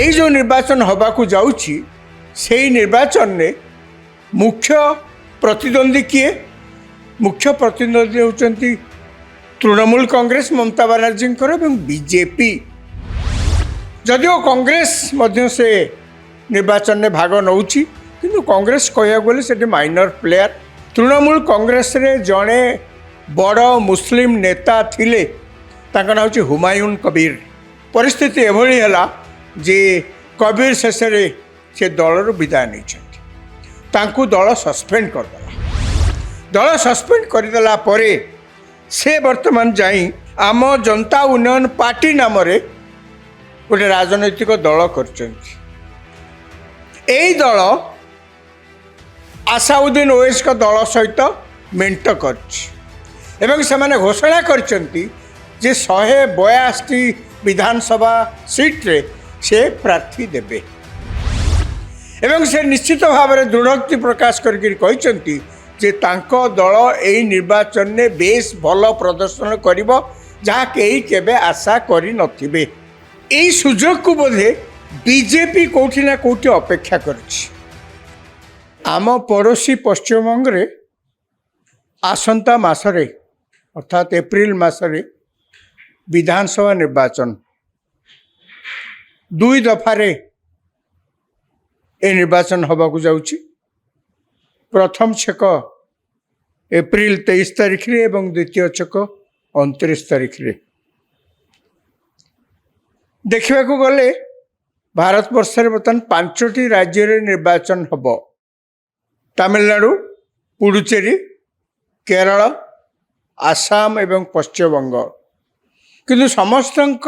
এই যে নির্বাচন হওয়া যাচ্ছি সেই নির্বাচনে মুখ্য প্রতিদ্বন্দ্বী কিয়ে মুখ্য প্রতিদ্বন্দ্বী হচ্ছেন তৃণমূল কংগ্রেস মমতা বানার্জীঙ্কর এবং বিজেপি। যদিও কংগ্রেস মধ্যে সে নির্বাচনে ভাগ নেউছি কিন্তু কংগ্রেস কহিବାକୁ গলে সেটি মাইনর প্লেয়ার। তৃণমূল কংগ্রেসরে জଣେ বড় মুসলিম নেতা থিলে তাଙ୍କ ନାଁ ହେଉଛି ହୁମାୟୁନ କବୀର। ପରିସ୍ଥିତି ଏଭଳି ହେଲା ଯେ କବୀର ଶେଷରେ ସେ ଦଳରୁ ବିଦାୟ ନେଇଛନ୍ତି। ତାଙ୍କୁ ଦଳ ସସ୍ପେଣ୍ଡ କରିଦେଲା। ଦଳ ସସ୍ପେଣ୍ଡ କରିଦେଲା ପରେ ସେ ବର୍ତ୍ତମାନ ଯାଇ ଆମ ଜନତା ଉନ୍ନୟନ ପାର୍ଟି ନାମରେ ଗୋଟେ ରାଜନୈତିକ ଦଳ କରିଛନ୍ତି। ଏହି ଦଳ ଆସାଉଦ୍ଦିନ ଓୱେସଙ୍କ ଦଳ ସହିତ ମେଣ୍ଟ କରିଛି ଏବଂ ସେମାନେ ଘୋଷଣା କରିଛନ୍ତି ଯେ 182ଟି ବିଧାନସଭା ସିଟ୍ରେ ସେ ପ୍ରାର୍ଥୀ ଦେବେ ଏବଂ ସେ ନିଶ୍ଚିତ ଭାବରେ ଦୃଢ଼ୋକ୍ତି ପ୍ରକାଶ କରିକି କହିଛନ୍ତି ଯେ ତାଙ୍କ ଦଳ ଏହି ନିର୍ବାଚନରେ ବେଶ ଭଲ ପ୍ରଦର୍ଶନ କରିବ ଯାହା କେହି କେବେ ଆଶା କରିନଥିବେ। ଏହି ସୁଯୋଗକୁ ବୋଧେ ବିଜେପି କେଉଁଠି ନା କେଉଁଠି ଅପେକ୍ଷା କରିଛି। ଆମ ପଡ଼ୋଶୀ ପଶ୍ଚିମବଙ୍ଗରେ ଆସନ୍ତା ମାସରେ ଅର୍ଥାତ୍ ଏପ୍ରିଲ ମାସରେ ବିଧାନସଭା ନିର୍ବାଚନ 2 ଦଫାରେ ଏ ନିର୍ବାଚନ ହେବାକୁ ଯାଉଛି। ପ୍ରଥମ ଛେକ ଏପ୍ରିଲ 23 ତାରିଖରେ ଏବଂ ଦ୍ୱିତୀୟ ଛେକ 29 ତାରିଖରେ। ଦେଖିବାକୁ ଗଲେ ଭାରତବର୍ଷରେ ବର୍ତ୍ତମାନ 5ଟି ରାଜ୍ୟରେ ନିର୍ବାଚନ ହେବ। ତାମିଲନାଡୁ, ପୁଡୁଚେରୀ, କେରଳ, ଆସାମ ଏବଂ ପଶ୍ଚିମବଙ୍ଗ। କିନ୍ତୁ ସମସ୍ତଙ୍କ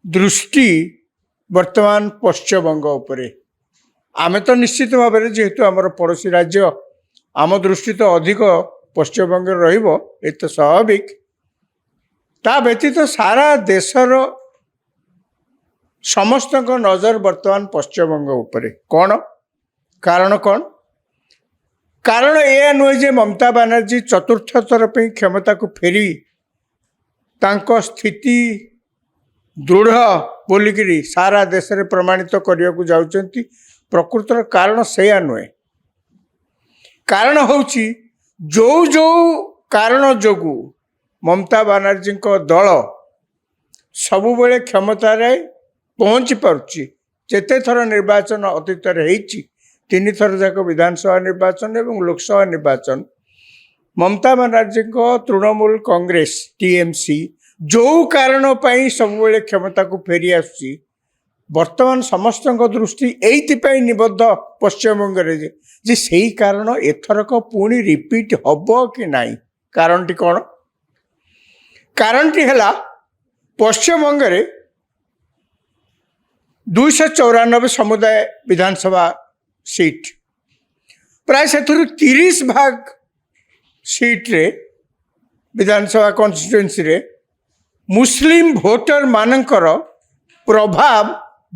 ଦୃଷ୍ଟି ବର୍ତ୍ତମାନ ପଶ୍ଚିମବଙ୍ଗ ଉପରେ। ଆମେ ତ ନିଶ୍ଚିତ ଭାବରେ ଯେହେତୁ ଆମର ପଡ଼ୋଶୀ ରାଜ୍ୟ ଆମ ଦୃଷ୍ଟି ତ ଅଧିକ ପଶ୍ଚିମବଙ୍ଗରେ ରହିବ, ଏ ତ ସ୍ୱାଭାବିକ। ତା ବ୍ୟତୀତ ସାରା ଦେଶର ସମସ୍ତଙ୍କ ନଜର ବର୍ତ୍ତମାନ ପଶ୍ଚିମବଙ୍ଗ ଉପରେ। କ'ଣ କାରଣ? କ'ଣ କାରଣ ଏହା ନୁହେଁ ଯେ ମମତା ବାନାର୍ଜୀ ଚତୁର୍ଥ ଥର ପାଇଁ କ୍ଷମତାକୁ ଫେରି ତାଙ୍କ ସ୍ଥିତି ଦୃଢ଼ ବୋଲିକିରି ସାରା ଦେଶରେ ପ୍ରମାଣିତ କରିବାକୁ ଯାଉଛନ୍ତି। ପ୍ରକୃତର କାରଣ ସେଇଆ ନୁହେଁ। କାରଣ ହେଉଛି ଯେଉଁ କାରଣ ଯୋଗୁଁ ମମତା ବାନାର୍ଜୀଙ୍କ ଦଳ ସବୁବେଳେ କ୍ଷମତାରେ ପହଞ୍ଚି ପାରୁଛି। ଯେତେ ଥର ନିର୍ବାଚନ ଅତୀତରେ ହେଇଛି, 3 ଥର ଯାକ ବିଧାନସଭା ନିର୍ବାଚନ ଏବଂ ଲୋକସଭା ନିର୍ବାଚନ, ମମତା ବାନାର୍ଜୀଙ୍କ ତୃଣମୂଳ କଂଗ୍ରେସ ଟିଏମସି ଯେଉଁ କାରଣ ପାଇଁ ସବୁବେଳେ କ୍ଷମତାକୁ ଫେରି ଆସୁଛି, ବର୍ତ୍ତମାନ ସମସ୍ତଙ୍କ ଦୃଷ୍ଟି ଏଇଥିପାଇଁ ନିବଦ୍ଧ ପଶ୍ଚିମବଙ୍ଗରେ ଯେ ସେଇ କାରଣ ଏଥରକ ପୁଣି ରିପିଟ୍ ହେବ କି ନାହିଁ। କାରଣଟି କ'ଣ? କାରଣଟି ହେଲା ପଶ୍ଚିମବଙ୍ଗରେ 294 ସମୁଦାୟ ବିଧାନସଭା ସିଟ୍, ପ୍ରାୟ ସେଥିରୁ 30% ସିଟ୍ରେ ବିଧାନସଭା କନଷ୍ଟିଟ୍ୟୁଏନ୍ସିରେ ମୁସଲିମ ଭୋଟର ମାନଙ୍କର ପ୍ରଭାବ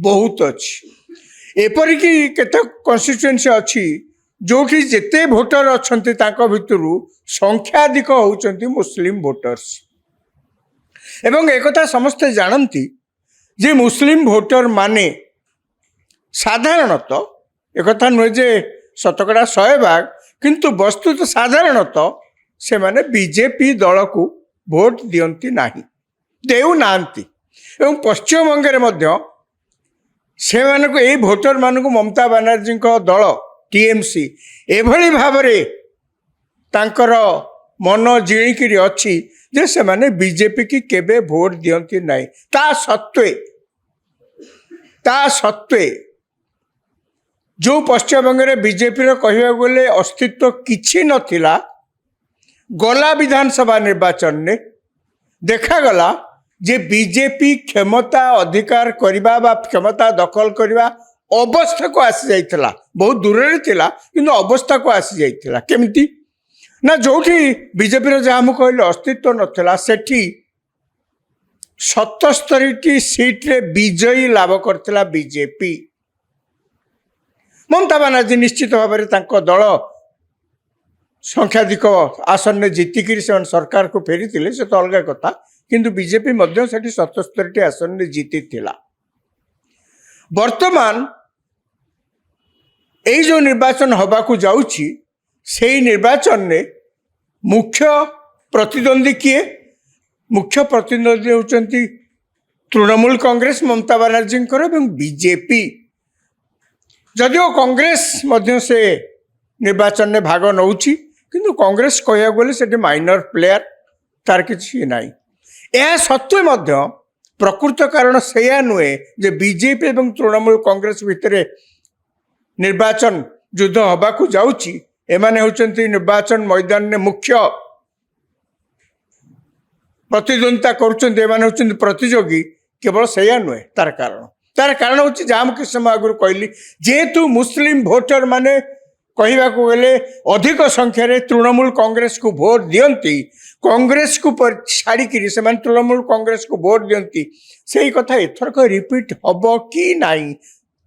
ବହୁତ ଅଛି। ଏପରିକି କେତେ କନଷ୍ଟିଟ୍ୟୁଏନ୍ସି ଅଛି ଯେଉଁଠି ଯେତେ ଭୋଟର ଅଛନ୍ତି ତାଙ୍କ ଭିତରୁ ସଂଖ୍ୟାଧିକ ହେଉଛନ୍ତି ମୁସଲିମ ଭୋଟର୍ସ। ଏବଂ ଏକଥା ସମସ୍ତେ ଜାଣନ୍ତି ଯେ ମୁସଲିମ ଭୋଟର ମାନେ ସାଧାରଣତଃ, ଏକଥା ନୁହେଁ ଯେ 100% କିନ୍ତୁ ବସ୍ତୁତ ସାଧାରଣତଃ ସେମାନେ ବିଜେପି ଦଳକୁ ଭୋଟ ଦିଅନ୍ତି ନାହିଁ, ଦେଉନାହାନ୍ତି। ଏବଂ ପଶ୍ଚିମବଙ୍ଗରେ ମଧ୍ୟ ସେମାନଙ୍କୁ ଏଇ ଭୋଟରମାନଙ୍କୁ ମମତା ବାନାର୍ଜୀଙ୍କ ଦଳ ଟିଏମସି ଏଭଳି ଭାବରେ ତାଙ୍କର ମନ ଜିଣିକିରି ଅଛି ଯେ ସେମାନେ ବିଜେପି କି କେବେ ଭୋଟ ଦିଅନ୍ତି ନାହିଁ। ତା ସତ୍ତ୍ୱେ ଯେଉଁ ପଶ୍ଚିମବଙ୍ଗରେ ବିଜେପିର କହିବାକୁ ଗଲେ ଅସ୍ତିତ୍ୱ କିଛି ନଥିଲା, ଗଲା ବିଧାନସଭା ନିର୍ବାଚନରେ ଦେଖାଗଲା ଯେ ବିଜେପି କ୍ଷମତା ଅଧିକାର କରିବା ବା କ୍ଷମତା ଦଖଲ କରିବା ଅବସ୍ଥାକୁ ଆସିଯାଇଥିଲା। ବହୁତ ଦୂରରେ ଥିଲା କିନ୍ତୁ ଅବସ୍ଥାକୁ ଆସିଯାଇଥିଲା। କେମିତି ନା, ଯେଉଁଠି ବିଜେପିର ଯାହା ମୁଁ କହିଲି ଅସ୍ତିତ୍ୱ ନଥିଲା, ସେଠି 77ଟି ସିଟ୍ରେ ବିଜୟୀ ଲାଭ କରିଥିଲା ବିଜେପି। ମମତା ବାନାର୍ଜୀ ନିଶ୍ଚିତ ଭାବରେ ତାଙ୍କ ଦଳ ସଂଖ୍ୟାଧିକ ଆସନରେ ଜିତିକିରି ସେମାନେ ସରକାରକୁ ଫେରିଥିଲେ, ସେ ତ ଅଲଗା କଥା। କିନ୍ତୁ ବିଜେପି ମଧ୍ୟ ସେଠି 77ଟି ଆସନରେ ଜିତିଥିଲା। ବର୍ତ୍ତମାନ এই जो ନିର୍ବାଚନ ହେବାକୁ ଯାଉଛି ସେଇ ନିର୍ବାଚନରେ ମୁଖ୍ୟ ପ୍ରତିଦ୍ୱନ୍ଦ୍ୱୀ କିଏ? ମୁଖ୍ୟ ପ୍ରତିଦ୍ୱନ୍ଦ୍ୱୀ ହେଉଛନ୍ତି ତୃଣମୂଳ କଂଗ୍ରେସ ମମତା ବାନାର୍ଜୀଙ୍କର ଏବଂ ବିଜେପି। ଯଦିଓ କଂଗ୍ରେସ ମଧ୍ୟ ସେ ନିର୍ବାଚନରେ ଭାଗ ନେଉଛି, କିନ୍ତୁ କଂଗ୍ରେସ କହିବାକୁ ଗଲେ ସେଠି ମାଇନର ପ୍ଲେୟାର, ତାର କିଛି ନାହିଁ। ଏହା ସତ୍ତ୍ୱେ ମଧ୍ୟ ପ୍ରକୃତ କାରଣ ସେଇଆ ନୁହେଁ ଯେ ବିଜେପି ଏବଂ ତୃଣମୂଳ କଂଗ୍ରେସ ଭିତରେ ନିର୍ବାଚନ ଯୁଦ୍ଧ ହେବାକୁ ଯାଉଛି। ଏମାନେ ହେଉଛନ୍ତି ନିର୍ବାଚନ ମଇଦାନରେ ମୁଖ୍ୟ ପ୍ରତିଦ୍ୱନ୍ଦିତା କରୁଛନ୍ତି, ଏମାନେ ହେଉଛନ୍ତି ପ୍ରତିଯୋଗୀ। କେବଳ ସେଇଆ ନୁହେଁ, ତାର କାରଣ ହେଉଛି ଯାହା ମୁଁ କିଛି ସମୟ ଆଗରୁ କହିଲି, ଯେହେତୁ ମୁସଲିମ ଭୋଟର ମାନେ କହିବାକୁ ଗଲେ ଅଧିକ ସଂଖ୍ୟାରେ ତୃଣମୂଳ କଂଗ୍ରେସକୁ ଭୋଟ ଦିଅନ୍ତି, କଂଗ୍ରେସକୁ ଛାଡ଼ିକିରି ସେମାନେ ତୃଣମୂଳ କଂଗ୍ରେସକୁ ଭୋଟ ଦିଅନ୍ତି। ସେଇ କଥା ଏଥରକ ରିପିଟ୍ ହେବ କି ନାହିଁ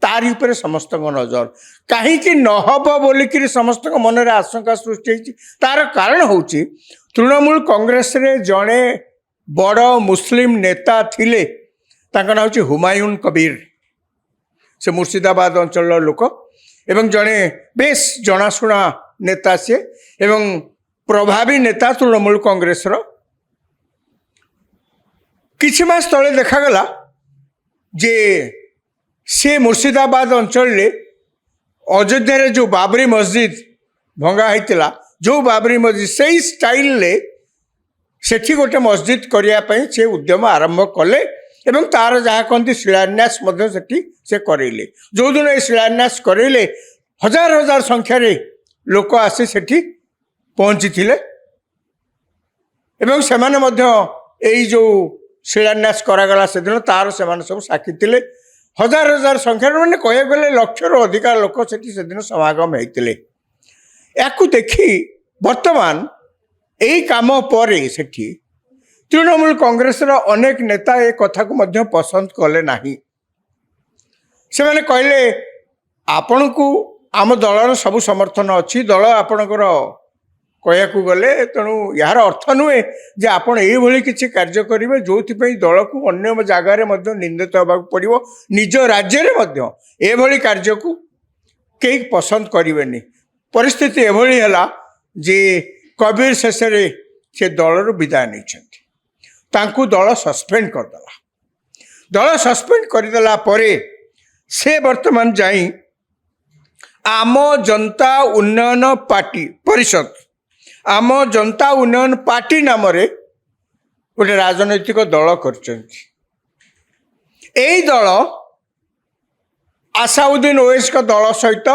ତାରି ଉପରେ ସମସ୍ତଙ୍କ ନଜର। କାହିଁକି ନହେବ ବୋଲିକିରି ସମସ୍ତଙ୍କ ମନରେ ଆଶଙ୍କା ସୃଷ୍ଟି ହେଇଛି, ତାର କାରଣ ହେଉଛି ତୃଣମୂଳ କଂଗ୍ରେସରେ ଜଣେ ବଡ଼ ମୁସଲିମ ନେତା ଥିଲେ, ତାଙ୍କ ନାଁ ହେଉଛି ହୁମାୟୁନ କବିର। ସେ ମୁର୍ସିଦାବାଦ ଅଞ୍ଚଳର ଲୋକ ଏବଂ ଜଣେ ବେଶ ଜଣାଶୁଣା ନେତା ସିଏ ଏବଂ ପ୍ରଭାବୀ ନେତା ତୃଣମୂଳ କଂଗ୍ରେସର। କିଛି ମାସ ତଳେ ଦେଖାଗଲା ଯେ ସେ ମୁର୍ସିଦାବାଦ ଅଞ୍ଚଳରେ ଅଯୋଧ୍ୟାରେ ଯେଉଁ ବାବରୀ ମସଜିଦ ଭଙ୍ଗା ହେଇଥିଲା, ଯେଉଁ ବାବରୀ ମସଜିଦ ସେଇ ଷ୍ଟାଇଲରେ ସେଠି ଗୋଟେ ମସଜିଦ କରିବା ପାଇଁ ସେ ଉଦ୍ୟମ ଆରମ୍ଭ କଲେ ଏବଂ ତାର ଯାହା କହନ୍ତି ଶିଳାନ୍ୟାସ ମଧ୍ୟ ସେଠି ସେ କରେଇଲେ। ଯେଉଁଦିନ ଏ ଶିଳାନ୍ୟାସ କରେଇଲେ ହଜାର ହଜାର ସଂଖ୍ୟାରେ ଲୋକ ଆସି ସେଠି ପହଞ୍ଚିଥିଲେ ଏବଂ ସେମାନେ ମଧ୍ୟ ଏଇ ଯେଉଁ ଶିଳାନ୍ୟାସ କରାଗଲା ସେଦିନ ତାର ସେମାନେ ସବୁ ସାକ୍ଷୀ ଥିଲେ। ହଜାର ହଜାର ସଂଖ୍ୟାରେ, ମାନେ କହିବାକୁ ଗଲେ ଲକ୍ଷରୁ ଅଧିକା ଲୋକ ସେଠି ସେଦିନ ସମାଗମ ହେଇଥିଲେ। ୟାକୁ ଦେଖି ବର୍ତ୍ତମାନ এই କାମ ପରେ ସେଠି ତୃଣମୂଳ କଂଗ୍ରେସର ଅନେକ ନେତା ଏ କଥାକୁ ମଧ୍ୟ ପସନ୍ଦ କଲେ ନାହିଁ। ସେମାନେ କହିଲେ ଆପଣଙ୍କୁ ଆମ ଦଳର ସବୁ ସମର୍ଥନ ଅଛି, ଦଳ ଆପଣଙ୍କର କହିବାକୁ ଗଲେ, ତେଣୁ ଏହାର ଅର୍ଥ ନୁହେଁ ଯେ ଆପଣ ଏଇଭଳି କିଛି କାର୍ଯ୍ୟ କରିବେ ଯେଉଁଥିପାଇଁ ଦଳକୁ ଅନ୍ୟ ଜାଗାରେ ମଧ୍ୟ ନିନ୍ଦିତ ହେବାକୁ ପଡ଼ିବ, ନିଜ ରାଜ୍ୟରେ ମଧ୍ୟ ଏଭଳି କାର୍ଯ୍ୟକୁ କେହି ପସନ୍ଦ କରିବେନି। ପରିସ୍ଥିତି ଏଭଳି ହେଲା ଯେ କବିର ଶେଷରେ ସେ ଦଳରୁ ବିଦାୟ ନେଇଛନ୍ତି, ତାଙ୍କୁ ଦଳ ସସ୍ପେଣ୍ଡ କରିଦେଲା। ଦଳ ସସ୍ପେଣ୍ଡ କରିଦେଲା ପରେ ସେ ବର୍ତ୍ତମାନ ଯାଇ ଆମ ଜନତା ଉନ୍ନୟନ ପାର୍ଟି ପରିଷଦ, ଆମ ଜନତା ଉନ୍ନୟନ ପାର୍ଟି ନାମରେ ଗୋଟେ ରାଜନୈତିକ ଦଳ କରିଛନ୍ତି। এই ଦଳ ଆସାଉଦ୍ଦିନ ଓୱେସଙ୍କ ଦଳ ସହିତ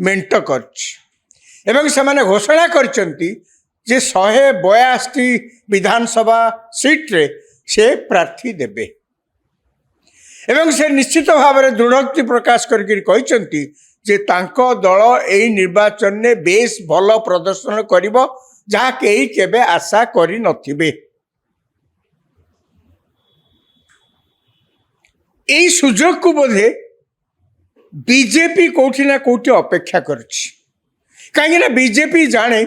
ମେଣ୍ଟ କରିଛି ଏବଂ ସେମାନେ ଘୋଷଣା କରିଛନ୍ତି ଯେ 182ଟି ବିଧାନସଭା ସିଟ୍ରେ ସେ ପ୍ରାର୍ଥୀ ଦେବେ ଏବଂ ସେ ନିଶ୍ଚିତ ଭାବରେ ଦୃଢ଼ୋକ୍ତି ପ୍ରକାଶ କରିକି କହିଛନ୍ତି ଯେ ତାଙ୍କ ଦଳ ଏହି ନିର୍ବାଚନରେ ବେଶ ଭଲ ପ୍ରଦର୍ଶନ କରିବ, ଯାହା କେହି କେବେ ଆଶା କରିନଥିବେ। এই ସୁଯୋଗକୁ ବୋଧେ ବିଜେପି କୋଉଠି ନା କୋଉଠି ଅପେକ୍ଷା କରିଛି। କାହିଁକିନା ବିଜେପି ଜାଣେ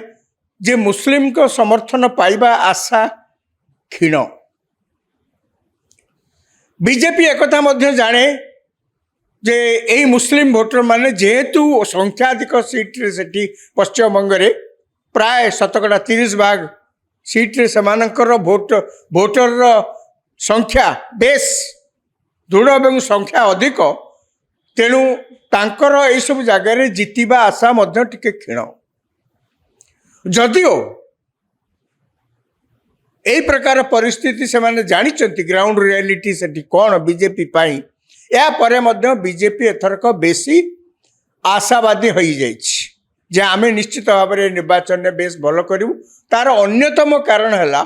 ଯେ ମୁସଲିମଙ୍କ ସମର୍ଥନ ପାଇବା ଆଶା କ୍ଷୀଣ। ବିଜେପି ଏକଥା ମଧ୍ୟ ଜାଣେ ଯେ ଏହି ମୁସଲିମ ଭୋଟର ମାନେ ଯେହେତୁ ସଂଖ୍ୟାଧିକ ସିଟ୍ରେ ସେଠି ପଶ୍ଚିମବଙ୍ଗରେ ପ୍ରାୟ 30% ସିଟ୍ରେ ସେମାନଙ୍କର ଭୋଟରର ସଂଖ୍ୟା ବେଶ ଦୃଢ଼ ଏବଂ ସଂଖ୍ୟା ଅଧିକ, ତେଣୁ ତାଙ୍କର ଏଇସବୁ ଜାଗାରେ ଜିତିବା ଆଶା ମଧ୍ୟ ଟିକେ କ୍ଷୀଣ। ଯଦିଓ এই ପ୍ରକାର ପରିସ୍ଥିତି ସେମାନେ ଜାଣିଛନ୍ତି, ଗ୍ରାଉଣ୍ଡ ରିଆଲିଟି ସେଠି କ'ଣ ବିଜେପି ପାଇଁ, ଏହାପରେ ମଧ୍ୟ ବିଜେପି ଏଥରକ ବେଶୀ ଆଶାବାଦୀ ହୋଇଯାଇଛି ଯେ ଆମେ ନିଶ୍ଚିତ ଭାବରେ ନିର୍ବାଚନରେ ବେଶ ଭଲ କରିବୁ। ତାର ଅନ୍ୟତମ କାରଣ ହେଲା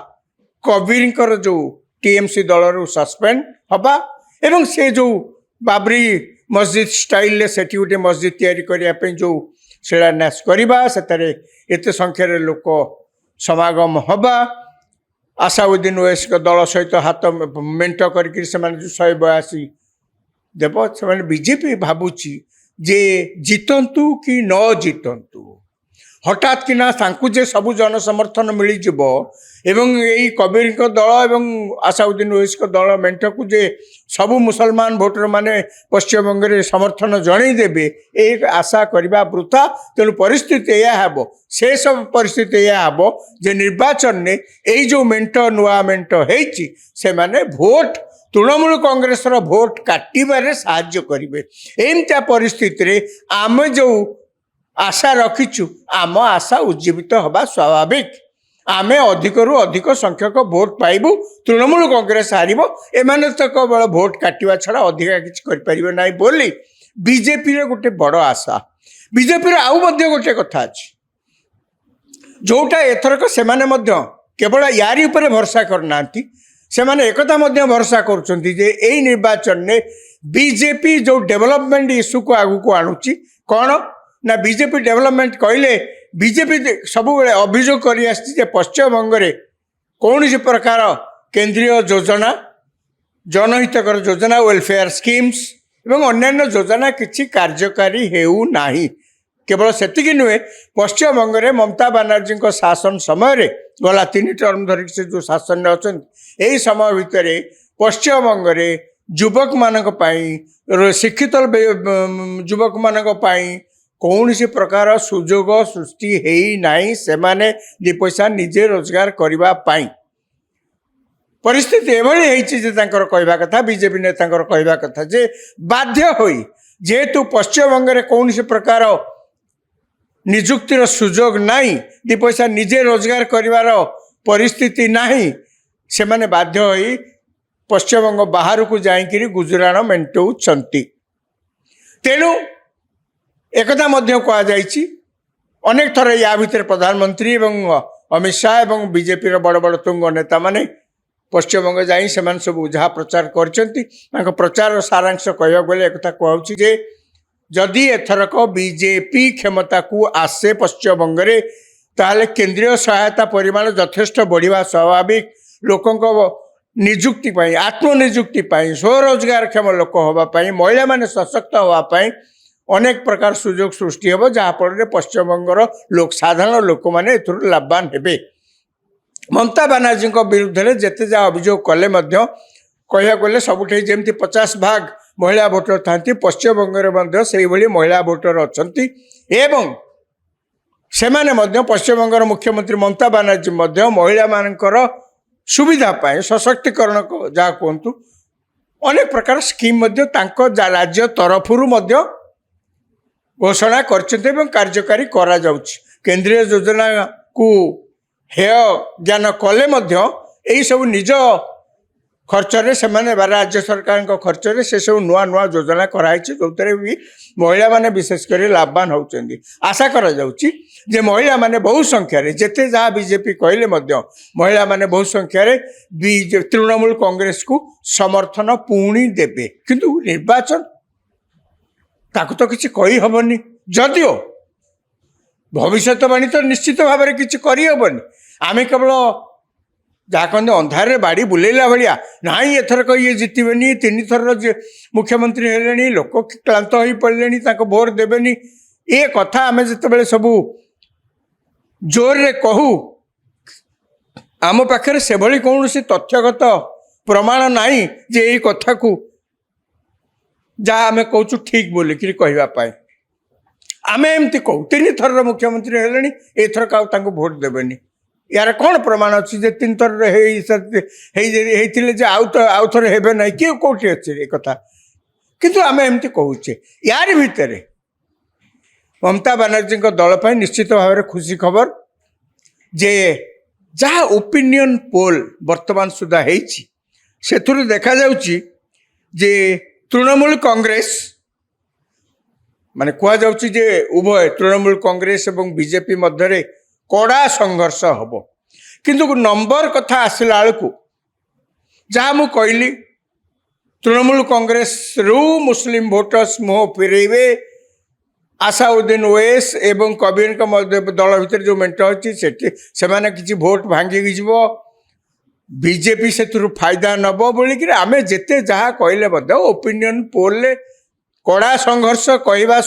କବିରଙ୍କର ଯେଉଁ ଟିଏମସି ଦଳରୁ ସସ୍ପେଣ୍ଡ ହେବା ଏବଂ ସେ ଯେଉଁ ବାବରୀ ମସଜିଦ ଷ୍ଟାଇଲରେ ସେଠି ଗୋଟେ ମସଜିଦ ତିଆରି କରିବା ପାଇଁ ଯେଉଁ ଶିଳାନ୍ୟାସ କରିବା, ସେଥିରେ ଏତେ ସଂଖ୍ୟାରେ ଲୋକ ସମାଗମ ହେବା, ଆସାଉଦ୍ଦିନ ଓୱେସଙ୍କ ଦଳ ସହିତ ହାତ ମେଣ୍ଟ କରିକି ସେମାନେ ଯେଉଁ 182 ଦେବ, ସେମାନେ ବିଜେପି ଭାବୁଛି ଯେ ଜିତନ୍ତୁ କି ନ ଜିତନ୍ତୁ हठात किना तांकु जे सबु जन समर्थन मिलिजिब एवं यही कबीर दल एवं आसाउद्दीन ओवैसी दल मेंट को जे सबु मुसलमान भोटर माने पश्चिमबंग में समर्थन जनईदेवे एक आशा करवा वृथा। तेणु परिस्थिति यह हे से सब परिस्थिति यह हे जे निर्वाचन ने यही जो मेंट नुआ मेंट होती से माने भोट तृणमूल कांग्रेस भोट काटिबारे साहाय्य करेंगे। एमती परिस्थिति आम जो आशा रखीचु आम आशा उज्जीवित हवा स्वाभाविक। आमे अधिकरू अधिक संख्यक भोट पाइबू तृणमूल कांग्रेस हार एमाने तो केवल भोट काटिवा छड़ा अधिका किसी करें ना बोली बीजेपी गोटे बड़ आशा। बीजेपी आउ गोटे कथा अच्छी जोटा एथरक से केवल यारी उपर भरसा करना सेमाने एकता भरसा करुँचे यही निर्वाचन में बीजेपी जो डेवलपमेंट इश्यू को आगू को आणुची कौन ना बीजेपी डेवलपमेंट कहले बीजेपी सब अभियोग कर पश्चिमबंग में कौन प्रकार केंद्रीय योजना जनहितकर योजना वेलफेयर स्कीम्स एवं अन्यान्य योजना किसी कार्यकारी हेउना। केवल सेतिकी नुहे पश्चिमबंग में ममता बनर्जी शासन समय गला 3 टर्म धरिक से जो शासन में अच्छा यही समय भितर पश्चिमबंग में युवक मान शिक्षित युवक मान कौन सी प्रकार सुजोग सृष्टि है से माने दि पैसा निजे रोजगार करने परिस्थिति एभली कहवा कथा बीजेपी नेता कहवा कथा जे बाध्य होई जेहेतु पश्चिमबंग में कौन सी प्रकार निजुक्तिर सुजोग नहीं दि पैसा निजे रोजगार करिवार परिस्थिति नहीं से माने बाध्य होई पश्चिमबंग बाहर को जाइकिरी गुजराण मेंटौछंती। तेणु एकता कहुई अनेक थर या भितर प्रधानमंत्री एवं अमित शाह एवं बीजेपी बड़ बड़ तुंग नेता माने पश्चिमबंग जाई सेमान सब जहाँ प्रचार कर प्रचार सारांश कहवा गले एक कहूँ जे जदि एथरक बीजेपी क्षमता को आसे पश्चिमबंग में ताहले केंद्रीय सहायता परिमाण यथेष्ट बढ़िया स्वाभाविक लोकों निजुक्ति आत्मनिजुक्ति स्वरोजगार क्षम लोक होगापाई महिला माने सशक्त होगापाई अनेक प्रकार सुजोग सृष्टि हे जहाँफल पश्चिमबंगर लोक साधारण लोक मैंने लाभवान हे। ममता बनर्जी विरुद्ध में जिते जहाँ अभियोग कले कहया गले सबुठे जमी 50 भाग महिला भोटर था पश्चिमबंग से महिला भोटर अच्छा एवं से पश्चिमबंगर मुख्यमंत्री ममता बनर्जी महिला मानकर सुविधा पाए सशक्तिकरण जहाँ कहतु अनेक प्रकार स्कीम राज्य तरफरु घोषणा कर कार्यकारी करा केंद्रीय योजना को हेय ज्ञान कले यही सब निज खर्चरे से राज्य सरकार खर्चरे से सब नुआ नुआ योजना कराई जो भी महिला माने विशेषकर लाभवान होती। आशा करा जाउची जे महिला माने बहु संख्यार जिते जहाँ बीजेपी कहले महिला माने बहु संख्यार तृणमूल कांग्रेस को समर्थन पुणी देवे किंतु निर्वाचन ताकू तो किसी कही हबनी जदिओ भविष्यवाणी तो निश्चित भाव में किसी करहबनी आम केवल जहाँ कहते अंधारे बाड़ी बुलेला भाया ना एथरक ये जितबेनी 3 थर मुख्यमंत्री हेले लोक क्लांत हो पड़े भोट देवेनी ये कथा आम जिते सबू जोर रे कहू आम पाखे से कौन सी तथ्यगत प्रमाण नहीं जे यही कथा को जहाँ आम कहूँ ठीक बोलिक कहवाई आम एमती कहू 3 थर मुख्यमंत्री हेले एथरक भोट देवेनी यार कौन प्रमाण अच्छी 3 थर आउ थे हे ना किए कौटी अच्छे कथा किंतु आम एमती कहूचे यार भितर ममता बनर्जी दल पर निश्चित भाव में खुशी खबर जे जहाँ ओपिनियन पोल वर्तमान सुधा से देखा जाउची जे तृणमूल कांग्रेस माने कह जे उभय तृणमूल कांग्रेस और बीजेपी मध्य कड़ा संघर्ष हम किंतु नंबर कथा आसला बेलू जहाँ मुझे कहली तृणमूल कांग्रेस रु मुस्लिम भोटर्स मुह फेरेबे आसाउद्दीन ओवैसी एवं कबीर दल भितर जो मेंट अच्छी से किसी भोट भांगी बीजेपी से फायदा नब बोलिक आम जिते जहाँ कहले ओपिनियन पोल कड़ा संघर्ष कहवा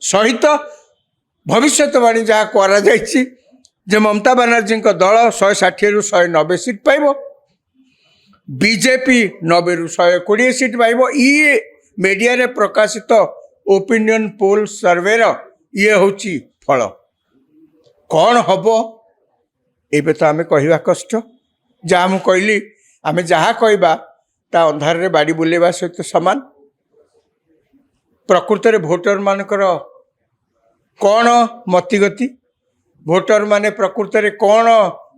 सहित भविष्यवाणी जहाँ कराଯାଇଛି जे ममता बानर्जी दल 160 रु 190 सीट पाइब, बीजेपी 90 रु 120 सीट पाइब। ये मीडिया रे प्रकाशित ओपिनियन पोल सर्वेर ये होची फल। कौन हम एबे तो आम कहवा कष्ट। जहाँ मुझे कहली आम जहाँ कहवा ता अंधार रे बाड़ी बुलेवा सहित सामान। प्रकृत रे भोटर मानकर कौन मतिगति, भोटर माने प्रकृत रे कौन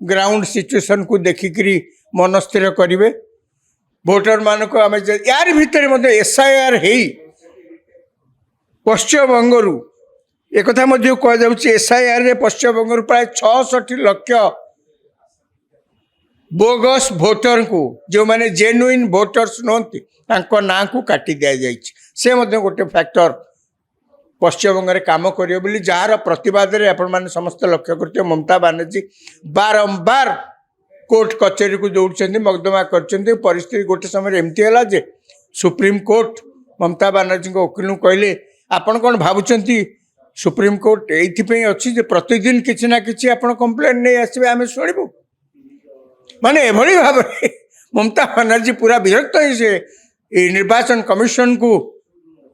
ग्राउंड सिचुएशन को देखिकी मन स्थिर करेंगे। भोटर मान को आम यार भितर एसआईआर है पश्चिमबंगरू एक कह एसआईआर रे पश्चिमबंग प्राय 66 लाख बोगस भोटर को जो माने जेन्युइन भोटर्स नहंती ना को काटी दि जाए से गोटे फैक्टर पश्चिमबंग में काम करेंगे जार प्रतिवाद रे आपण माने समस्त लक्ष्य करते। ममता बानर्जी बारंबार कोर्ट कचेरी को दौड़ मकदमा कर परिस्थिति गोटे समय एमती है जे सुप्रीम कोर्ट ममता बानर्जी वकिल कहले आपण कौन भावुंट सुप्रीम कोर्ट ये अच्छी प्रतिदिन किसी ना कि कंप्लेन नहीं आसवे आम शुणु माने एभली भाव ममता बानर्जी पूरा विरक्त ही से निर्वाचन कमिशन को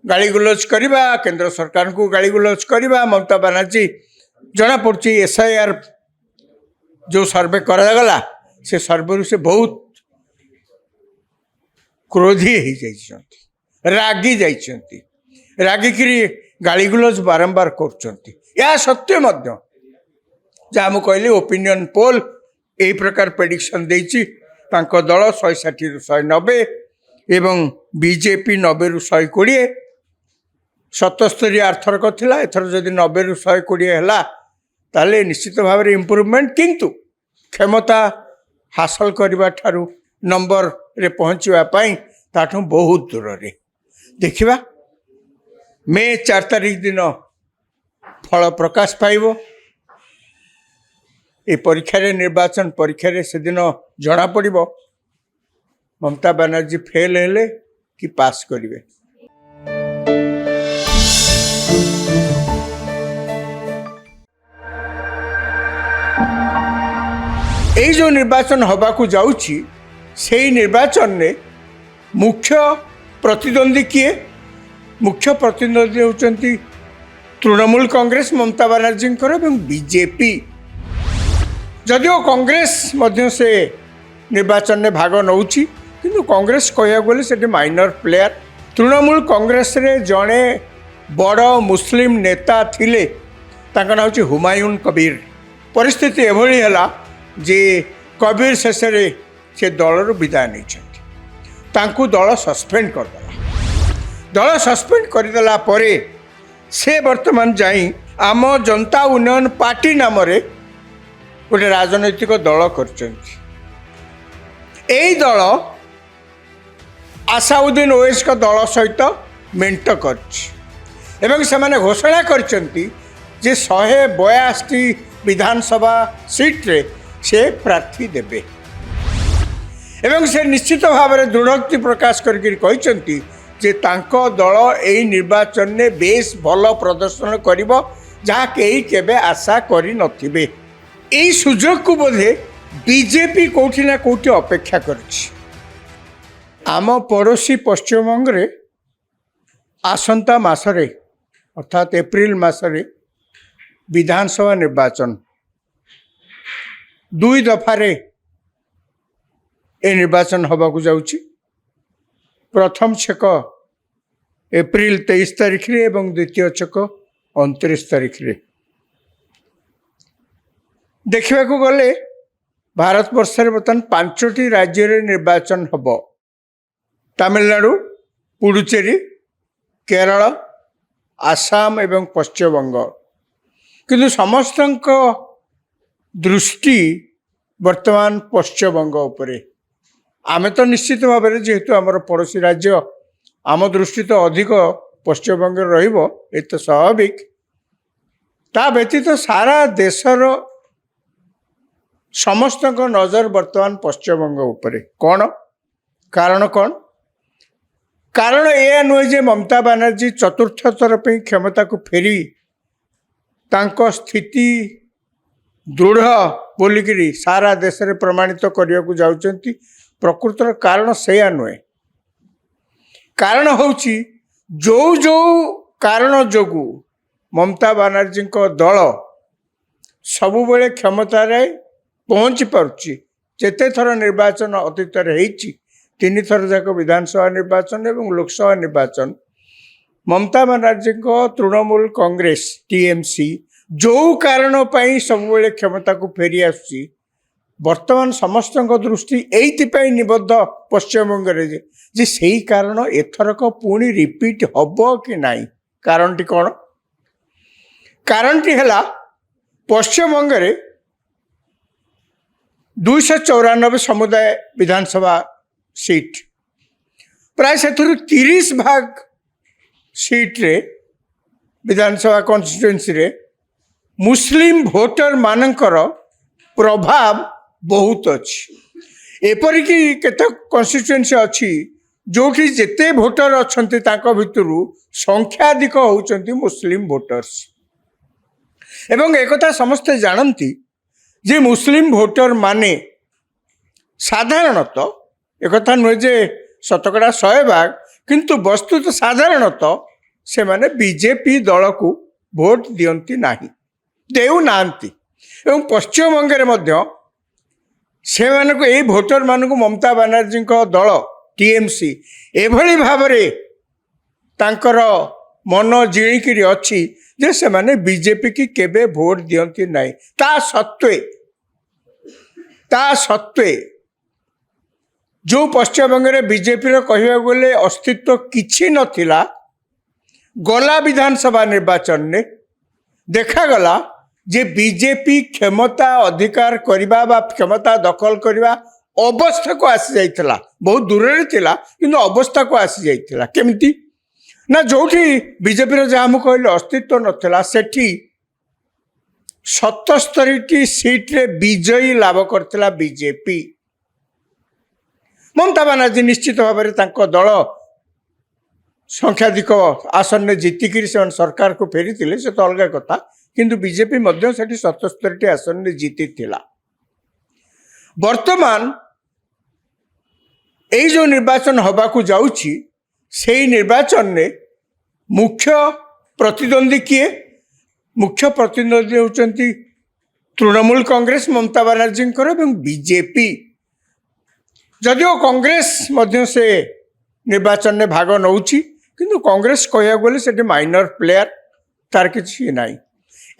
गाली गुलज करवा, केंद्र सरकार को गाली गुलज करवा। ममता बानर्जी जना पड़ी एसआईआर जो सर्वे करागला से सर्वे से बहुत क्रोधी हो जाइछंती, रागी जाइछंती, रागिकी गाली गुलज बारंबार कर सत्य जहाँ मुझे कहली ओपिनियन पोल यही प्रकार प्रेडिक्शन देछि तांको दल 160 रु 190 एवं बीजेपी 90 रु 120। 77 आरथरक थिला, एथर जदि 90 रु 120 हैला ताले निश्चित भाव में इम्प्रूवमेंट, किंतु क्षमता हासिल करबा ठारू नंबर रे पहुँचवा पाई ताठू बहुत दूर रे। देखिबा मे 4 तारिख दिन फल प्रकाश पाइब। ए परीक्षा रे निर्वाचन परीक्षा रे से दिन जना पड़िबो ममता बानर्जी फेल हेले कि पास करिवे। এই जो निर्वाचन हवा को जाउछि सेही निर्वाचन ने मुख्य प्रतिद्वंदी किए? मुख्य प्रतिद्वंदी होचंती तृणमूल कांग्रेस ममता बानर्जी एवं बीजेपी। जदिओ कांग्रेस मध्य से निर्वाचन में भाग नौछि किंतु कांग्रेस कहया गले सेठी माइनर प्लेयर। तृणमूल कांग्रेस रे जड़े बड़ मुस्लिम नेता थिले ताका नाम होछि हुमायून कबीर। परिस्थिति एभली हैला जे कबीर शेष से दल विदाय नहीं दल सस्पेंड करदेला। दल सस्पेंड करदेला परे से वर्तमान जाई आम जनता उन्नयन पार्टी नाम रे गोटे राजनैतिक दल करचंती। एई दल आसाउद्दीन ओवैसी का दल सहित मेंट करछि एवं से माने घोषणा करचंती जे 182 विधानसभा सीट रे से प्रार्थी देबे एवं से निश्चित भाव में दृढ़ोक्ति प्रकाश करके कहते जे तांको दल एई निर्वाचन में बेस भल प्रदर्शन करिबो जहाँ कहीं केबे आशा करि नथिबे। एई सुजोग को बोधे बीजेपी कोठी ना कोठी अपेक्षा करछि। आम पड़ोसी पश्चिमबंग रे आसंता मासरे अर्थात एप्रिल मासरे विधानसभा निर्वाचन 2 दफारे ए निर्वाचन हवा को जाउछि। प्रथम छेक एप्रिल 23 तारिख रे एवं द्वितीय छेक 29 तारिख रे। देखा गले भारत वर्ष बर्तमान 5टी राज्य रे निर्वाचन हब। तमिलनाडु, पुडुचेरी, केरल, आसाम एवं पश्चिमबंग। किंतु समस्त दृष्टि वर्तमान पश्चिमबंग उपरे। आमे तो निश्चित भाव में जेहेतु आमर पड़ोसी राज्य आम दृष्टि तो अधिक पश्चिमबंग रहिबो ए तो स्वाभाविक। ता व्यतीत सारा देशर समस्त नजर वर्तमान पश्चिमबंग उपरे। कौन कारण? कौन कारण? यह नुहे जे ममता बानर्जी चतुर्थ थर पे क्षमता को फेरी तांको स्थिति दृढ़ बोलिकी सारा देश में प्रमाणित करने को जाउछंती। प्रकृतर कारण से नुहे। कारण होउची जो जो कारण जोगु ममता बनर्जी दल सबुबले क्षमता रे पहुँची पारुची। जेते थर निर्वाचन अतीत तीन थर जाक विधानसभा निर्वाचन एवं लोकसभा निर्वाचन ममता बनर्जी तृणमूल कांग्रेस टीएमसी जो कारण पाई सबुबले क्षमता को फेरी आसुची। वर्तमान समस्त दृष्टि एइथिपाई निबद्ध पश्चिमबंग जे सही कारण एथरक पुणी रिपीट हब कि नाई। कारणटी कौन? कारणटी है पश्चिमबंग 294 समुदाय विधानसभा सीट प्राय से 30 भाग सीट रे विधानसभा कन्स्टिट्युएंसी रे मुस्लिम भोटर मानकर प्रभाव बहुत अच्छी। एपरिक केते कन्स्टिट्युएंसी अच्छी जो कि जेते भोटर अच्छंती ताको भितरु संख्याधिक होउचंती मुस्लिम भोटर्स। एवं एकथा समस्ते जानती जे मुस्लिम भोटर माने साधारणतः एकथा नुहे जे शतकड़ा 100 भाग किंतु वस्तुतः साधारणतः से माने बीजेपी दल को भोट दियंती नाही, देउ नांती। एवं पश्चिमबंग रे मध्य से मानको ए भोटर मानको ममता बनर्जी दल टीएमसी एभली भाबरे तांकर मन जिणिकी अच्छी जे से माने बीजेपी की केबे भोट दियंती नाही। ता सत्वे जो पश्चिमबंग रे बीजेपी रो कहवा गले अस्तित्व किछि नथिला, गला विधानसभा निर्वाचन ने देखा गला जे बीजेपी क्षमता अधिकार करबा बा क्षमता दखल करबा अवस्था को आसी जाइथिला। बहुत दूर रे थिला किंतु अवस्था को आसी जाइथिला। केमिति ना जोठी बीजेपी रो जहा हम कहले अस्तित्व नथिला सेठी 77 सीट रे विजयी लाभ करथिला बीजेपी। ममता बनर्जी निश्चित भाव में तांको दल संख्याधिक आसन में जीतिकी से सरकार को फेरी थिले से तो अलग कथा, किंतु बीजेपी मध्य सेठी 77 आसन में जीति थिला। वर्तमान এই जो निर्वाचन हवा को जाउची से निर्वाचन ने मुख्य प्रतिद्वंदी किए? मुख्य प्रतिद्वंदी होचंती तृणमूल कांग्रेस ममता बनर्जी एवं बीजेपी। जदिओ कांग्रेस मध्य से निर्वाचन में भाग नौची किंतु कांग्रेस कहया गले सेठी माइनर प्लेयर, तार किछि नाही।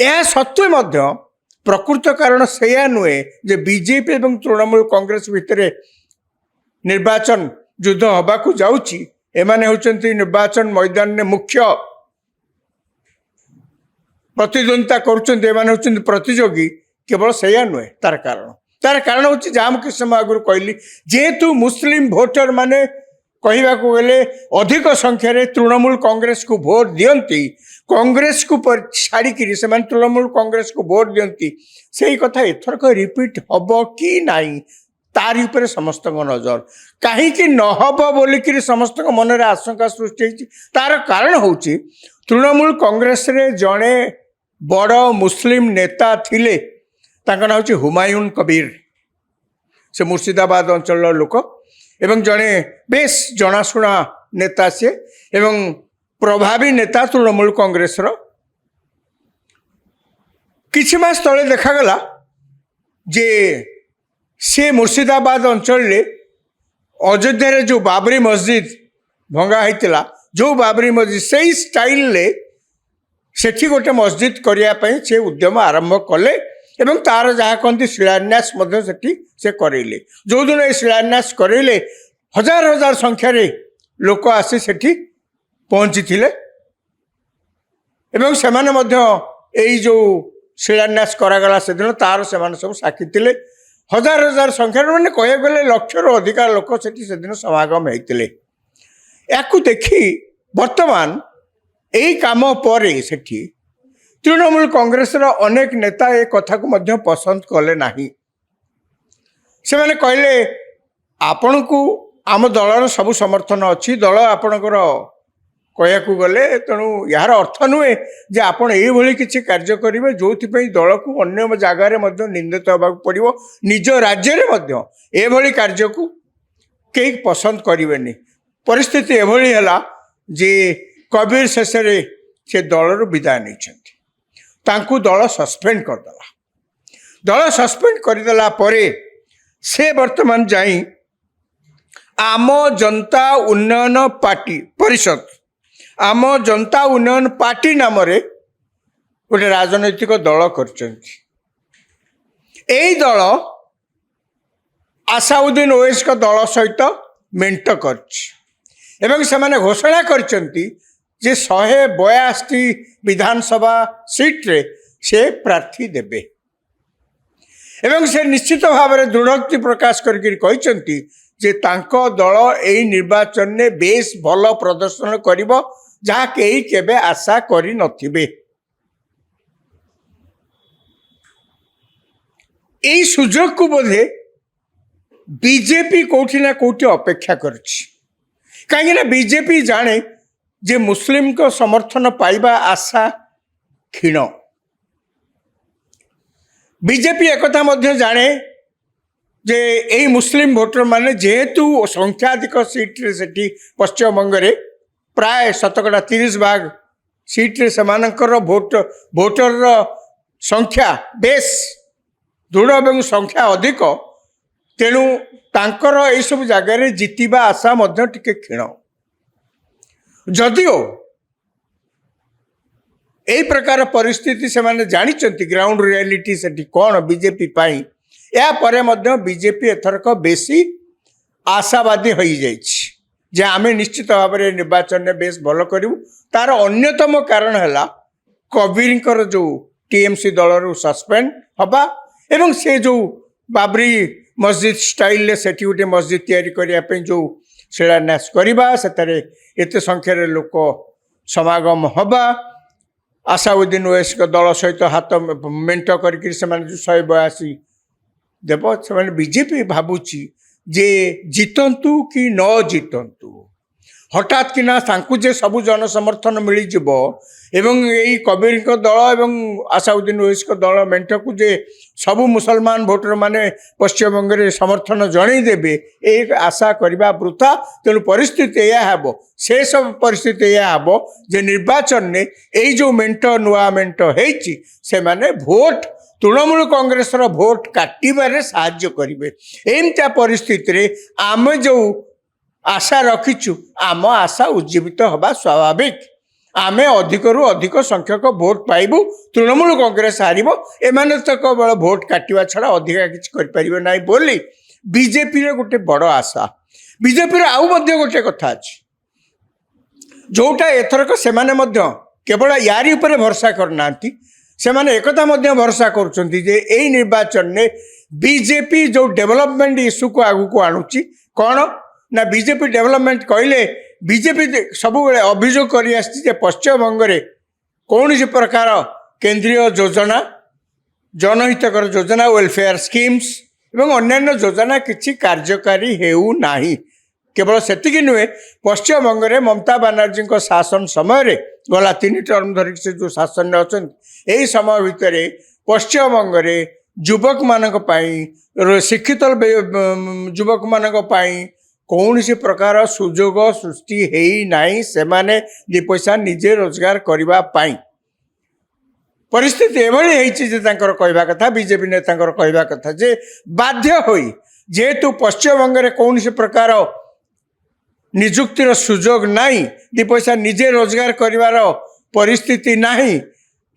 यह सत्वे मध्य प्रकृत कारण सेया नुहे जे बीजेपी एवं तृणमूल कांग्रेस भितर निर्वाचन युद्ध हवा को जाउची। एमाने होचंती निर्वाचन मैदान में मुख्य प्रतिद्वंदिता करुचंती, एमाने होचंती प्रतियोगी। केवल सेया नुहे, तार कारण होची जहाँ मुझे समय आगुरी कहली जेहेतु मुस्लिम भोटर माने कहवा गले अधिक संख्यार तृणमूल कांग्रेस को भोट दियंती, कांग्रेस को छाड़िकी से तृणमूल कांग्रेस को भोट दियंती। से कथा एथरक रिपीट हब कि नाई तारी उपरे समस्त नजर। कहीं नहब बोलिकी समस्त मन में आशंका सृष्टि होती। तार कारण होची तृणमूल कांग्रेस रे जड़े बड़ मुस्लिम नेता थिले, तांका नाम होची हुमायून कबीर। से मुर्शिदाबाद अंचल लोक एवं जड़े बेस जनाशुना नेता से एवं प्रभावी नेता तृणमूल कांग्रेस रो। किछि मास तले देखागला जे से मुर्शिदाबाद अंचल रे अयोध्या रे जो बाबरी मस्जिद भंगा होता, जो बाबरी मस्जिद से स्टाइल ले सेठी गोटे मस्जिद करने से उद्यम आरंभ कले एवं तार जहाँ कहते शिलान्यास से करेले। जो दिन ये शिलान्यास करेले हजार हजार संख्यार लोक आसी सेठी पहुँची थे एवं सेमाने मध्य यही जो शिलान्यास करागला से दिन तार से सब साक्षी थे। हजार हजार संख्यार मैंने कह गले लक्षर अधिक लोक से दिन समागम होते। या देखी वर्तमान यही कम पर सेठी तृणमूल कांग्रेस अनेक नेता ए कथा को मध्य पसंद कले नहीं। से माने कहले आपण को आम दलर सब समर्थन अच्छी, दल आपणकर କହିବାକୁ ଗଲେ। ତେଣୁ ଏହାର ଅର୍ଥ ନୁହେଁ ଯେ ଆପଣ ଏଇଭଳି କିଛି କାର୍ଯ୍ୟ କରିବେ ଯେଉଁଥିପାଇଁ ଦଳକୁ ଅନ୍ୟ ଜାଗାରେ ମଧ୍ୟ ନିନ୍ଦିତ ହେବାକୁ ପଡ଼ିବ। ନିଜ ରାଜ୍ୟରେ ମଧ୍ୟ ଏଭଳି କାର୍ଯ୍ୟକୁ କେହି ପସନ୍ଦ କରିବେନି। ପରିସ୍ଥିତି ଏଭଳି ହେଲା ଯେ କବିର ଶେଷରେ ସେ ଦଳରୁ ବିଦାୟ ନେଇଛନ୍ତି। ତାଙ୍କୁ ଦଳ ସସ୍ପେଣ୍ଡ କରିଦେଲା। ଦଳ ସସ୍ପେଣ୍ଡ କରିଦେଲା ପରେ ସେ ବର୍ତ୍ତମାନ ଯାଇ ଆମ ଜନତା ଉନ୍ନୟନ ପାର୍ଟି ପରିଷଦ, ଆମ ଜନତା ଉନ୍ନୟନ ପାର୍ଟି ନାମରେ ଗୋଟେ ରାଜନୈତିକ ଦଳ କରିଛନ୍ତି। ଏଇ ଦଳ ଆସାଉଦ୍ଦିନ ଓୱେସୀଙ୍କ ଦଳ ସହିତ ମେଣ୍ଟ କରିଛି ଏବଂ ସେମାନେ ଘୋଷଣା କରିଛନ୍ତି ଯେ 182ଟି ବିଧାନସଭା ସିଟ୍ରେ ସେ ପ୍ରାର୍ଥୀ ଦେବେ ଏବଂ ସେ ନିଶ୍ଚିତ ଭାବରେ ଦୃଢ଼ୋକ୍ତି ପ୍ରକାଶ କରିକି କହିଛନ୍ତି ଯେ ତାଙ୍କ ଦଳ ଏହି ନିର୍ବାଚନରେ ବେଶ ଭଲ ପ୍ରଦର୍ଶନ କରିବ, ଯାହା କେହି କେବେ ଆଶା କରିନଥିବେ। এই ସୁଯୋଗକୁ ବୋଧେ ବିଜେପି କୋଉଠି ନା କୋଉଠି ଅପେକ୍ଷା କରିଛି। କାହିଁକିନା ବିଜେପି ଜାଣେ ଯେ ମୁସଲିମଙ୍କ ସମର୍ଥନ ପାଇବା ଆଶା କ୍ଷୀଣ। ବିଜେପି ଏକଥା ମଧ୍ୟ ଜାଣେ ଯେ ଏହି ମୁସଲିମ ଭୋଟର ମାନେ ଯେହେତୁ ସଂଖ୍ୟାଧିକ ସିଟ୍ରେ ସେଠି ପଶ୍ଚିମବଙ୍ଗରେ ପ୍ରାୟ 30% ସିଟ୍ରେ ସେମାନଙ୍କର ଭୋଟରର ସଂଖ୍ୟା ବେଶ ଦୃଢ଼ ଏବଂ ସଂଖ୍ୟା ଅଧିକ। ତେଣୁ ତାଙ୍କର ଏଇସବୁ ଜାଗାରେ ଜିତିବା ଆଶା ମଧ୍ୟ ଟିକେ କ୍ଷୀଣ। ଯଦିଓ এই ପ୍ରକାର ପରିସ୍ଥିତି ସେମାନେ ଜାଣିଛନ୍ତି, ଗ୍ରାଉଣ୍ଡ ରିଆଲିଟି ସେଠି କ'ଣ ବିଜେପି ପାଇଁ, ଏହାପରେ ମଧ୍ୟ ବିଜେପି ଏଥରକ ବେଶୀ ଆଶାବାଦୀ ହୋଇଯାଇଛି ଯେ ଆମେ ନିଶ୍ଚିତ ଭାବରେ ନିର୍ବାଚନରେ ବେଶ ଭଲ କରିବୁ। ତାର ଅନ୍ୟତମ କାରଣ ହେଲା କବିରଙ୍କର ଯେଉଁ ଟିଏମସି ଦଳରୁ ସସ୍ପେଣ୍ଡ ହେବା ଏବଂ ସେ ଯେଉଁ ବାବରି ମସଜିଦ ଷ୍ଟାଇଲରେ ସେଠି ଗୋଟେ ମସଜିଦ ତିଆରି କରିବା ପାଇଁ ଯେଉଁ ଶିଳାନ୍ୟାସ କରିବା, ସେଥିରେ ଏତେ ସଂଖ୍ୟାରେ ଲୋକ ସମାଗମ ହେବା, ଆସାଉଦ୍ଦିନ ଓୱେସୀଙ୍କ ଦଳ ସହିତ ହାତ ମେଣ୍ଟ କରିକି ସେମାନେ ଯେଉଁ 182 ଦେବ, ସେମାନେ ବିଜେପି ଭାବୁଛି ଯେ ଜିତନ୍ତୁ କି ନ ଜିତନ୍ତୁ, ହଠାତ୍ କିନା ତାଙ୍କୁ ଯେ ସବୁ ଜନସମର୍ଥନ ମିଳିଯିବ ଏବଂ ଏଇ କବିରଙ୍କ ଦଳ ଏବଂ ଆସାଉଦ୍ଦିନ ଓୱେସୀଙ୍କ ଦଳ ମେଣ୍ଟକୁ ଯେ ସବୁ ମୁସଲମାନ ଭୋଟର ମାନେ ପଶ୍ଚିମବଙ୍ଗରେ ସମର୍ଥନ ଜଣାଇଦେବେ, ଏ ଆଶା କରିବା ବୃଥା। ତେଣୁ ପରିସ୍ଥିତି ଏହା ହେବ, ସେସବୁ ପରିସ୍ଥିତି ଏହା ହେବ ଯେ ନିର୍ବାଚନରେ ଏଇ ଯେଉଁ ନୂଆ ମେଣ୍ଟ ହେଇଛି ସେମାନେ ଭୋଟ ତୃଣମୂଳ କଂଗ୍ରେସର ଭୋଟ କାଟିବାରେ ସାହାଯ୍ୟ କରିବେ। ଏମିତିଆ ପରିସ୍ଥିତିରେ ଆମେ ଯେଉଁ ଆଶା ରଖିଛୁ, ଆମ ଆଶା ଉଜ୍ଜୀବିତ ହେବା ସ୍ୱାଭାବିକ। ଆମେ ଅଧିକରୁ ଅଧିକ ସଂଖ୍ୟକ ଭୋଟ ପାଇବୁ, ତୃଣମୂଳ କଂଗ୍ରେସ ହାରିବ, ଏମାନେ ତ କେବଳ ଭୋଟ କାଟିବା ଛଡ଼ା ଅଧିକା କିଛି କରିପାରିବେ ନାହିଁ ବୋଲି ବିଜେପିର ଗୋଟେ ବଡ଼ ଆଶା। ବିଜେପିର ଆଉ ମଧ୍ୟ ଗୋଟେ କଥା ଅଛି, ଯେଉଁଟା ଏଥରକ ସେମାନେ ମଧ୍ୟ କେବଳ ୟାରି ଉପରେ ଭରସା କରିନାହାନ୍ତି, ସେମାନେ ekatha ମଧ୍ୟ ଭରସା କରୁଛନ୍ତି ଯେ ଏହି ନିର୍ବାଚନରେ ବିଜେପି ଯେଉଁ ଡେଭଲପମେଣ୍ଟ ଇସ୍ୟୁକୁ ଆଗକୁ ଆଣୁଛି, କ'ଣ ନା ବିଜେପି ଡେଭଲପମେଣ୍ଟ କହିଲେ ବିଜେପି ସବୁବେଳେ ଅଭିଯୋଗ କରି ଆସିଛି ଯେ ପଶ୍ଚିମବଙ୍ଗରେ କୌଣସି ପ୍ରକାର କେନ୍ଦ୍ରୀୟ ଯୋଜନା, ଜନହିତକର ଯୋଜନା, ୱେଲଫେୟାର ସ୍କିମ୍ସ ଏବଂ ଅନ୍ୟାନ୍ୟ ଯୋଜନା କିଛି କାର୍ଯ୍ୟକାରୀ ହେଉନାହିଁ। କେବଳ ସେତିକି ନୁହେଁ, ପଶ୍ଚିମବଙ୍ଗରେ ମମତା ବାନାର୍ଜୀଙ୍କ ଶାସନ ସମୟରେ ଗଲା 3 ଟର୍ମ ଧରିକି ସେ ଯେଉଁ ଶାସନରେ ଅଛନ୍ତି, ଏହି ସମୟ ଭିତରେ ପଶ୍ଚିମବଙ୍ଗରେ ଯୁବକମାନଙ୍କ ପାଇଁ, ଶିକ୍ଷିତ ଯୁବକମାନଙ୍କ ପାଇଁ କୌଣସି ପ୍ରକାର ସୁଯୋଗ ସୃଷ୍ଟି ହେଇନାହିଁ ସେମାନେ 2 ପଇସା ନିଜେ ରୋଜଗାର କରିବା ପାଇଁ। ପରିସ୍ଥିତି ଏଭଳି ହେଇଛି ଯେ ତାଙ୍କର କହିବା କଥା, ବିଜେପି ନେତାଙ୍କର କହିବା କଥା ଯେ ବାଧ୍ୟ ହୋଇ ଯେହେତୁ ପଶ୍ଚିମବଙ୍ଗରେ କୌଣସି ପ୍ରକାର ନିଯୁକ୍ତିର ସୁଯୋଗ ନାହିଁ, 2 ପଇସା ନିଜେ ରୋଜଗାର କରିବାର ପରିସ୍ଥିତି ନାହିଁ,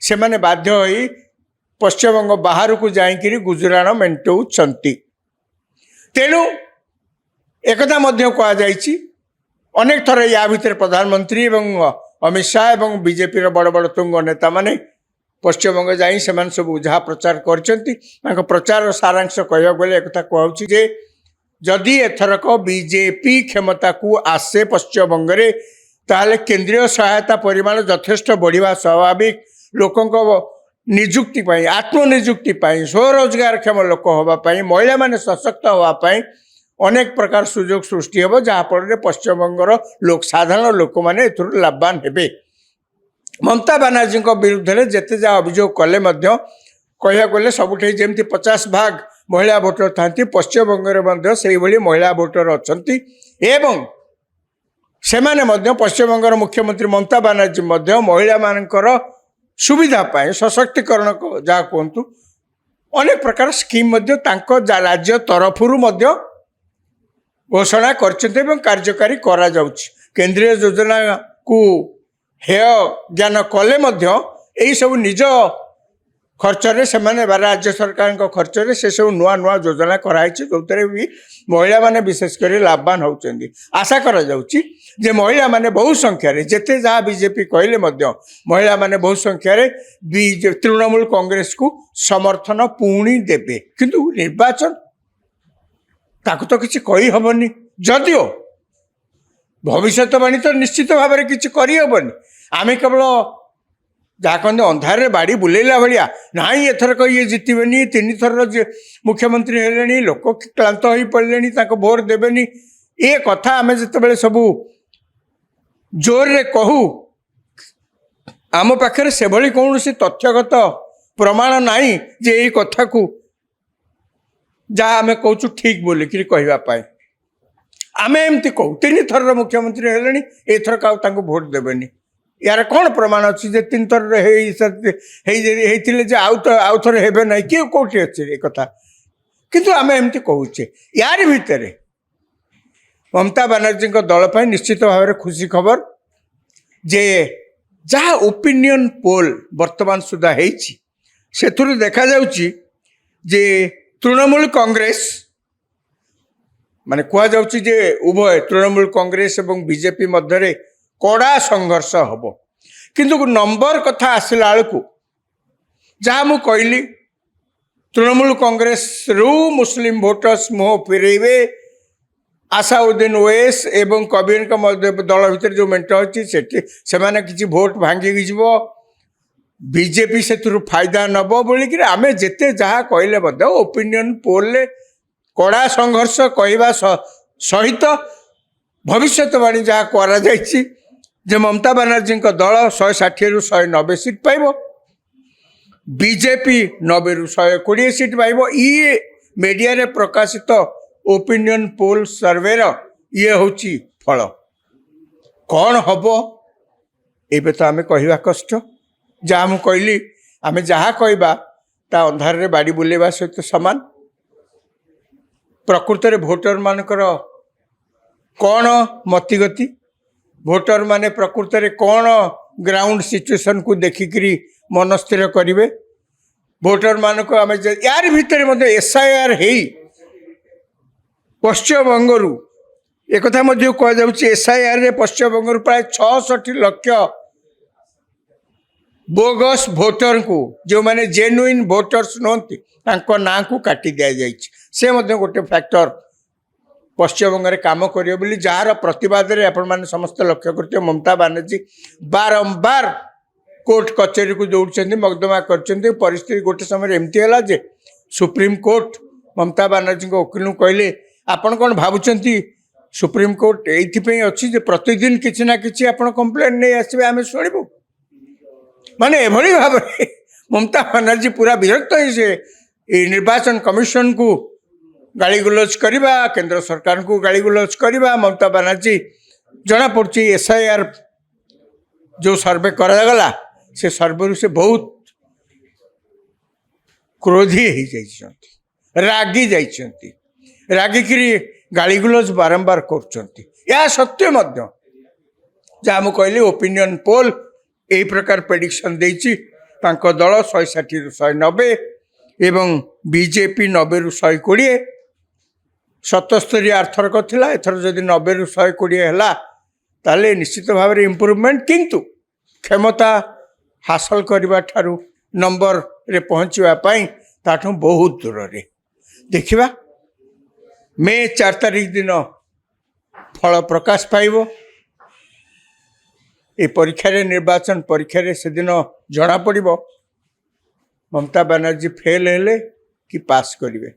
ସେମାନେ ବାଧ୍ୟ ହୋଇ ପଶ୍ଚିମବଙ୍ଗ ବାହାରକୁ ଯାଇକରି ଗୁଜୁରାଣ ମେଣ୍ଟାଉଛନ୍ତି। ତେଣୁ ekatha ମଧ୍ୟ କୁହାଯାଇଛି ଅନେକ ଥର, ୟା ଭିତରେ ପ୍ରଧାନମନ୍ତ୍ରୀ ଏବଂ ଅମିତ ଶାହ ଏବଂ ବିଜେପିର ବଡ଼ ବଡ଼ ତୁଙ୍ଗ ନେତାମାନେ ପଶ୍ଚିମବଙ୍ଗ ଯାଇ ସେମାନେ ସବୁ ଯାହା ପ୍ରଚାର କରିଛନ୍ତି, ତାଙ୍କ ପ୍ରଚାରର ସାରାଂଶ କହିବାକୁ ଗଲେ ekatha କୁହାଉଛି ଯେ ଯଦି ଏଥରକ ବିଜେପି କ୍ଷମତାକୁ ଆସେ ପଶ୍ଚିମବଙ୍ଗରେ, ତାହେଲେ କେନ୍ଦ୍ରୀୟ ସହାୟତା ପରିମାଣ ଯଥେଷ୍ଟ ବଢ଼ିବା ସ୍ୱାଭାବିକ। ଲୋକଙ୍କ ନିଯୁକ୍ତି ପାଇଁ, ଆତ୍ମନିଯୁକ୍ତି ପାଇଁ, ସ୍ୱରୋଜଗାରକ୍ଷମ ଲୋକ ହେବା ପାଇଁ, ମହିଳାମାନେ ସଶକ୍ତ ହେବା ପାଇଁ अनेक प्रकार सुजोग सृष्टि हे जहाँफल पश्चिमबंगर लोक साधारण लोक मैंने लाभवान हे ममता बानार्जी विरुद्ध में जिते जहाँ अभियोग कले कह गले सबुठ जमी 50 भाग महिला भोटर था पश्चिमबंगर से महिला भोटर अच्छा से पश्चिमबंगर मुख्यमंत्री ममता बानार्जी महिला मानकर सुविधा पाए सशक्तिकरण जहाँ कहतु अनेक प्रकार स्कीम राज्य तरफरु घोषणा कर कार्यकारी करा केंद्रीय योजना को हेय ज्ञान कले यही सब निज खर्चरे से राज्य सरकार खर्चरे से सब नुआ नुआ योजना कराई जो भी महिला माने विशेषकर लाभवान होती आशा करा जाउची जे महिला माने बहु संख्यार जिते जहाँ बीजेपी कहले महिला माने बहु संख्यार तृणमूल कांग्रेस को समर्थन पुणी देवे किंतु निर्वाचन ताकू तो किसी कही हबनी जदिओ भविष्यवाणी तो निश्चित भाव में किसी करहबनी आम केवल जहाँ कहते अंधारे बाड़ी बुलेला भाया ना एथरक ये जितबेनी 3 थर मुख्यमंत्री हेले लोक क्लांत हो पड़े भोट देवेनी ये कथा आम जिते सबू जोर रे कहू आम पाखे से कौन तथ्यगत प्रमाण नहीं जे ये कथा को जहाँ आम कहूँ ठीक बोलिक कहवाई आम एमती कहू 3 थर मुख्यमंत्री हेले एथरक भोट देवेनी यार कौन प्रमाण अच्छी 3 थर आउ थे हे ना किए कौटी अच्छे कथा किंतु आम एमती कहूचे यार भितर ममता बानार्जी दल पर निश्चित भाव में खुशी खबर जे जहाँ ओपिनियन पोल वर्तमान सुधा से देखा जे तृणमूल कांग्रेस माने कह जे उभय तृणमूल कांग्रेस और बीजेपी मध्य कड़ा संघर्ष हम किंतु नंबर कथा आसला बेलू जहाँ मुझे कहली तृणमूल कांग्रेस रु मुस्लिम भोटर्स मुह फेरेबे आशाउद्दीन ओवैस एवं कबीर दल भितर जो मेट अच्छी से किसी भोट भांगी बीजेपी से फायदा नब बोलिक आम जिते जहाँ कहले ओपिनियन पोल कड़ा संघर्ष कहवा सहित भविष्यवाणी जहाँ करा जे ममता बानार्जी दल 160 रु 190 सीट पाइब बीजेपी 90 रु 120 सीट पाइब ये मीडिया रे प्रकाशित ओपिनियन पोल सर्वेर ये हूँ फल कौन हम ये तो आम कहवा कष्ट जहाँ मुझे कहली आम जहाँ कहवा ता अंधार रे बाड़ी बुलेवा सहित सामान प्रकृत में भोटर मानकर कौन मतिगति भोटर माने प्रकृत में कौन ग्राउंड सिचुएशन को देखिकी मन स्थिर करेंगे भोटर मान को आम यार भितर एसआईआर है पश्चिमबंगर एक कह एसआईआर पश्चिमबंगर प्राय 66 लाख बोगस भोटर को जो माने जेन्युइन भोटर्स नहंती ना को काटी दि जाए से गोटे फैक्टर पश्चिमबंग काम करें जार प्रतिवाद आपण समस्त लक्ष्य करते ममता बानार्जी बारंबार कोर्ट कचेरी को दौड़ मकदमा कर परिस्थिति गोटे समय एमती है जे सुप्रीम कोर्ट ममता बानार्जी वकील कहले आपण कौन भावुंट सुप्रीम कोर्ट ये अच्छी प्रतिदिन किसी ना कि कंप्लेन नहीं आसवे आम शुणु माने एभली भाव ममता बानार्जी पूरा विरक्त से निर्वाचन कमिशन को गाली गुलज करवा केंद्र सरकार को गाली गुलज करवा ममता बानार्जी जना पड़ी एसआईआर जो सर्वे करागला से सर्वे से बहुत क्रोधी हो रागी जाइछंती रागिक गाली गुलज बारंबार कर सत्य जहाँ मुझे कहली ओपिनियन पोल यही प्रकार प्रेडिक्शन देती दल 160 रु 190 एवं बीजेपी 90 रु 120 77 आरथरक थिला एथर जदि 90 रु 120 है ताले निश्चित भाव में इम्प्रूवमेंट किंतु क्षमता हासिल करने ठारू नंबर रे पहुँचापी ताठू बहुत दूर रे देखिबा मे 4 तारिख दिन फल प्रकाश पाइब ये परीक्षा निर्वाचन परीक्षा से दिन जना पड़िबो ममता बानार्जी फेल हेले कि पास करिवे।